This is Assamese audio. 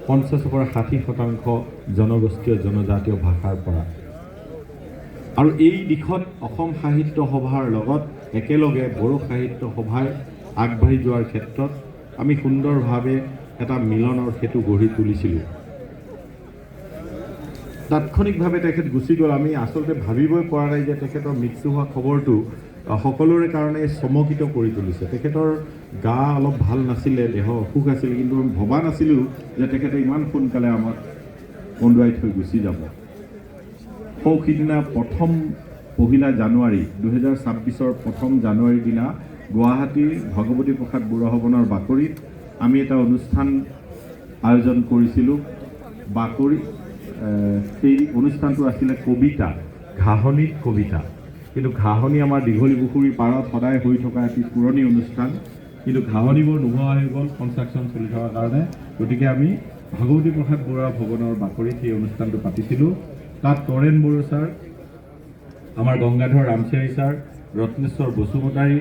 50 পৰা 60% জনগোষ্ঠীয় জনজাতীয় ভাষাৰ পৰা। আৰু এই দিশত অসম সাহিত্য সভাৰ লগত একেলগে বড়ো সাহিত্য সভাই আগবাঢ়ি যোৱাৰ ক্ষেত্ৰত আমি সুন্দৰভাৱে এটা মিলনৰ সেতু গঢ়ি তুলিছিলোঁ। তাৎক্ষণিকভাৱে তেখেত গুচি গ'ল। আমি আচলতে ভাবিবই পৰা নাই যে তেখেতৰ মৃত্যু হোৱা খবৰটো সকলোৰে কাৰণে চমকিত কৰি তুলিছে। তেখেতৰ গা অলপ ভাল নাছিলে, দেহ অসুখ আছিল, কিন্তু আমি ভবা নাছিলোঁ যে তেখেতে ইমান সোনকালে আমাক কন্দুৱাই থৈ গুচি যাব। সিদিনা 1 জানুৱাৰী 2026 1 জানুৱাৰীৰ দিনা গুৱাহাটীৰ ভগৱতী প্ৰসাদ বৰুৱা ভৱনৰ বাকৰিত আমি এটা অনুষ্ঠান আয়োজন কৰিছিলোঁ। বাকৰি সেই অনুষ্ঠানটো আছিলে কবিতা, ঘাঁহনিত কবিতা। কিন্তু ঘাঁহনি আমাৰ দীঘলী পুখুৰীৰ পাৰত সদায় হৈ থকা এটি পুৰণি অনুষ্ঠান, কিন্তু ঘাঁহনিবোৰ নোহোৱা হৈ গ'ল কনষ্ট্ৰাকশ্যন চলি থকাৰ কাৰণে। গতিকে আমি ভগৱতী প্ৰসাদ বৰুৱা ভৱনৰ বাকৰিত সেই অনুষ্ঠানটো পাতিছিলোঁ। তাত তৰেণ বড়ো ছাৰ, আমাৰ গংগাধৰ ৰামচাৰী ছাৰ, ৰত্নেশ্বৰ বসুমতাৰী,